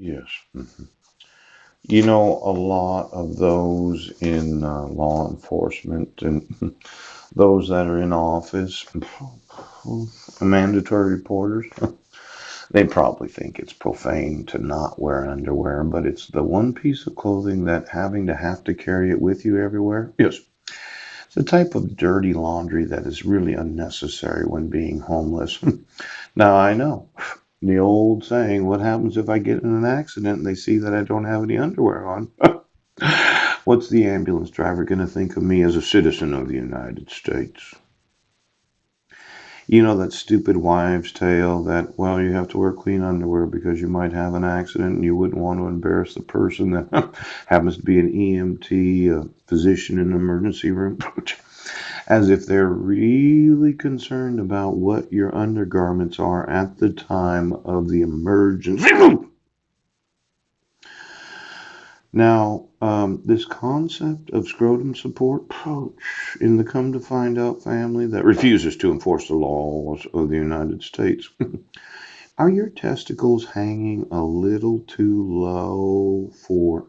Yes. You know, a lot of those in law enforcement and those that are in office, mandatory reporters, they probably think it's profane to not wear underwear, but it's the one piece of clothing that having to have to carry it with you everywhere. Yes. It's a type of dirty laundry that is really unnecessary when being homeless. Now, I know the old saying, what happens if I get in an accident and they see that I don't have any underwear on? What's the ambulance driver going to think of me as a citizen of the United States? You know that stupid wives' tale that, well, you have to wear clean underwear because you might have an accident and you wouldn't want to embarrass the person that happens to be an EMT, a physician in an emergency room. As if they're really concerned about what your undergarments are at the time of the emergency. Now, this concept of scrotum support in the come to find out family that refuses to enforce the laws of the United States. Are your testicles hanging a little too low for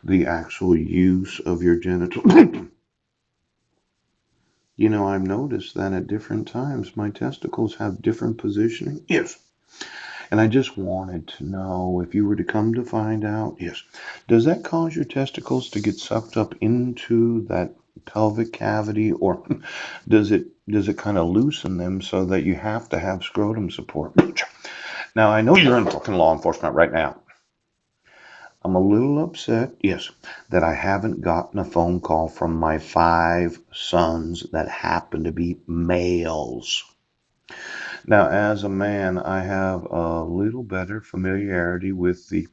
the actual use of your genitals? You know, I've noticed that at different times my testicles have different positioning. Yes. And I just wanted to know if you were to come to find out, yes, does that cause your testicles to get sucked up into that pelvic cavity, or does it kind of loosen them so that you have to have scrotum support? Now I know you're in fucking law enforcement right now. I'm a little upset, yes, that I haven't gotten a phone call from my 5 sons that happen to be males. Now, as a man, I have a little better familiarity with the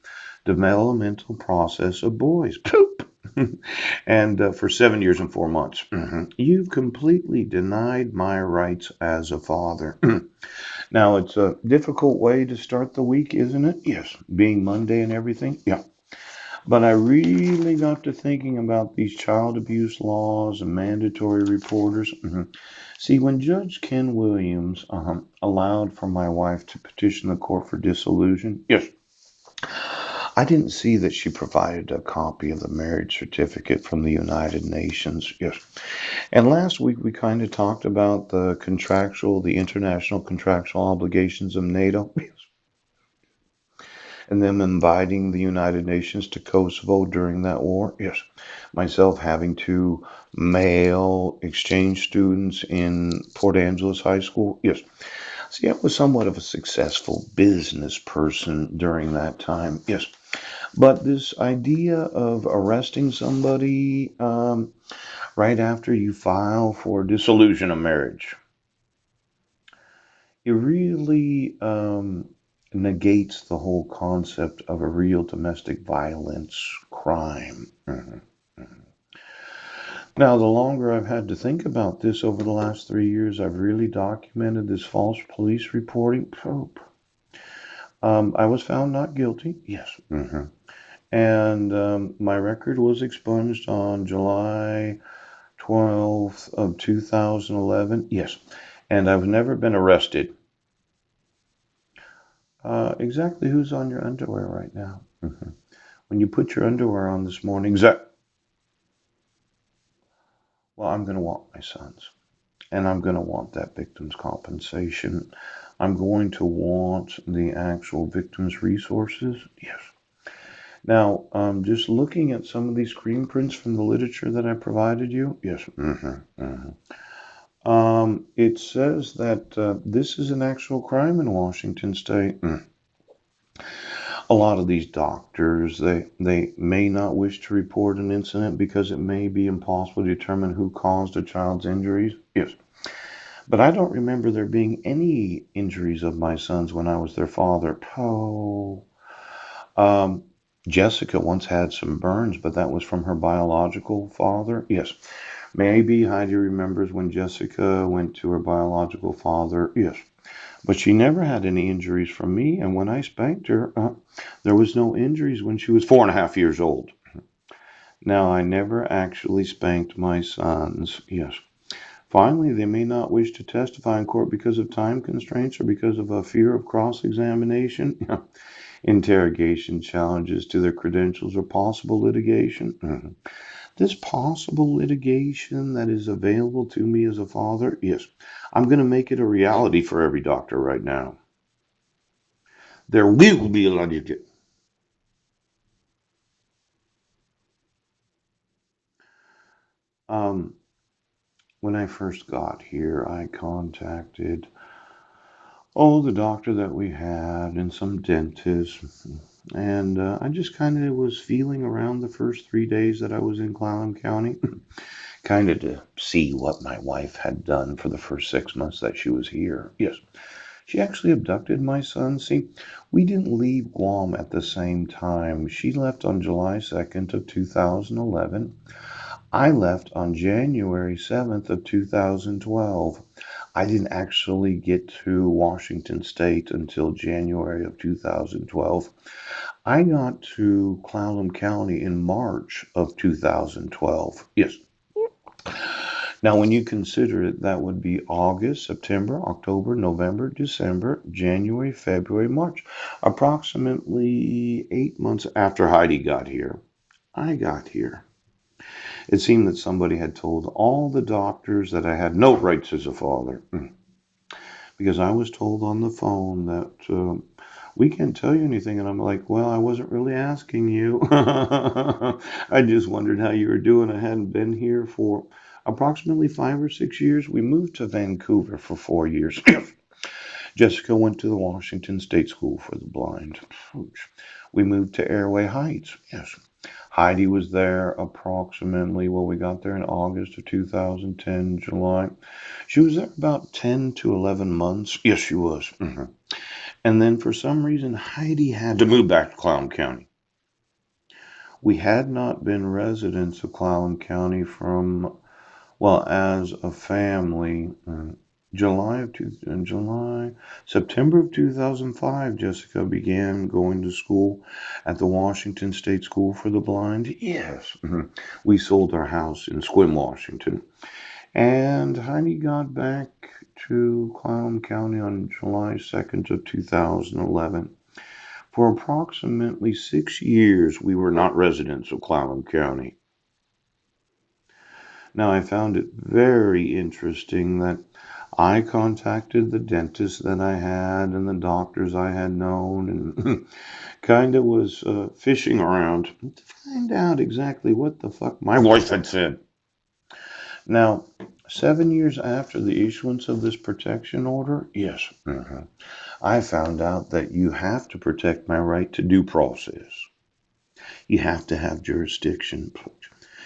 developmental process of boys. Poop. And for 7 years and 4 months, you've completely denied my rights as a father. Now, it's a difficult way to start the week, isn't it? Yes, being Monday and everything. Yeah. But I really got to thinking about these child abuse laws and mandatory reporters. See, when Judge Ken Williams allowed for my wife to petition the court for dissolution, yes, I didn't see that she provided a copy of the marriage certificate from the United Nations. Yes. And last week we kind of talked about the international contractual obligations of NATO. Yes, and them inviting the United Nations to Kosovo during that war. Yes. Myself having to mail exchange students in Port Angeles High School. Yes. See, I was somewhat of a successful business person during that time. Yes. But this idea of arresting somebody right after you file for dissolution of marriage, it really negates the whole concept of a real domestic violence crime. Now, the longer I've had to think about this over the last 3 years, I've really documented this false police reporting. I was found not guilty. Yes. And my record was expunged on July 12th of 2011. Yes. And I've never been arrested. Exactly who's on your underwear right now? When you put your underwear on this morning, well, I'm going to want my sons. And I'm going to want that victim's compensation. I'm going to want the actual victim's resources. Yes. Now, just looking at some of these screen prints from the literature that I provided you, yes. It says that this is an actual crime in Washington State. A lot of these doctors, they may not wish to report an incident because it may be impossible to determine who caused a child's injuries. Yes. But I don't remember there being any injuries of my sons when I was their father. Oh. Um, Jessica once had some burns, but that was from her biological father. Yes. Maybe Heidi remembers when Jessica went to her biological father. Yes. But she never had any injuries from me. And when I spanked her, there was no injuries when she was 4.5 years old. Now, I never actually spanked my sons. Yes. Finally, they may not wish to testify in court because of time constraints or because of a fear of cross examination. interrogation challenges to their credentials, or possible litigation. This possible litigation that is available to me as a father, yes, I'm going to make it a reality for every doctor right now. There will be a litigation. Um, when I first got here, I contacted, the doctor that we had and some dentists. And I just kind of was feeling around the first 3 days that I was in Clallam County, kind of to see what my wife had done for the first 6 months that she was here. Yes, she actually abducted my son. See, we didn't leave Guam at the same time. She left on July 2nd of 2011. I left on January 7th of 2012. I didn't actually get to Washington State until January of 2012. I got to Clallam County in March of 2012. Yes. Now, when you consider it, that would be August, September, October, November, December, January, February, March. Approximately 8 months after Heidi got here, I got here. It seemed that somebody had told all the doctors that I had no rights as a father. Because I was told on the phone that we can't tell you anything. And I'm like, well, I wasn't really asking you. I just wondered how you were doing. I hadn't been here for approximately 5 or 6 years. We moved to Vancouver for 4 years. Jessica went to the Washington State School for the Blind. We moved to Airway Heights. Yes. Heidi was there approximately, well, we got there in August of 2010, July. She was there about 10 to 11 months. Yes, she was. And then for some reason, Heidi had to move back to Clallam County. We had not been residents of Clallam County from, well, as a family, September of 2005, Jessica began going to school at the Washington State School for the Blind. Yes. We sold our house in Sequim, Washington. And Heidi got back to Clallam County on July 2nd of 2011. For approximately 6 years, we were not residents of Clallam County. Now, I found it very interesting that I contacted the dentist that I had and the doctors I had known, and kind of was fishing around to find out exactly what the fuck my wife had said. Now, 7 years after the issuance of this protection order, yes, I found out that you have to protect my right to due process. You have to have jurisdiction.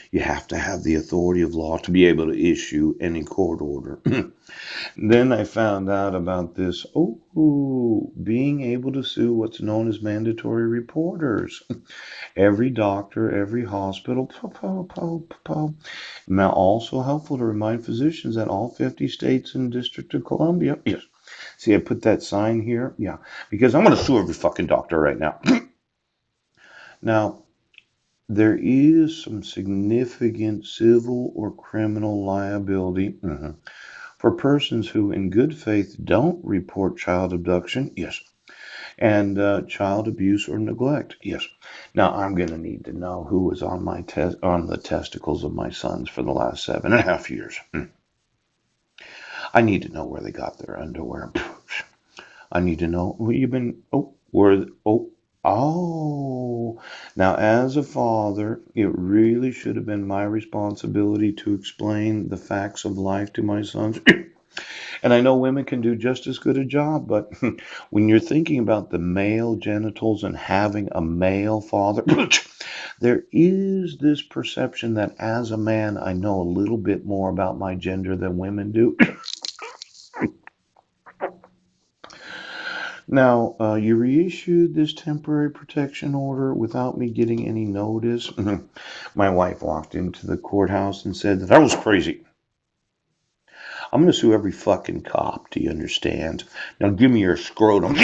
You have to have the authority of law to be able to issue any court order. Then I found out about this, being able to sue what's known as mandatory reporters. Every doctor, every hospital. Now, also helpful to remind physicians that all 50 states and District of Columbia. Yes. See, I put that sign here. Yeah, because I'm going to sue every fucking doctor right now. Now, there is some significant civil or criminal liability for persons who, in good faith, don't report child abduction. Yes. And child abuse or neglect. Yes. Now, I'm going to need to know who was on the testicles of my sons for the last 7.5 years. I need to know where they got their underwear. I need to know who you've been. Now, as a father, it really should have been my responsibility to explain the facts of life to my sons. And I know women can do just as good a job, but when you're thinking about the male genitals and having a male father, there is this perception that as a man, I know a little bit more about my gender than women do. Now, you reissued this temporary protection order without me getting any notice. My wife walked into the courthouse and said that I was crazy. I'm going to sue every fucking cop, do you understand? Now give me your scrotum.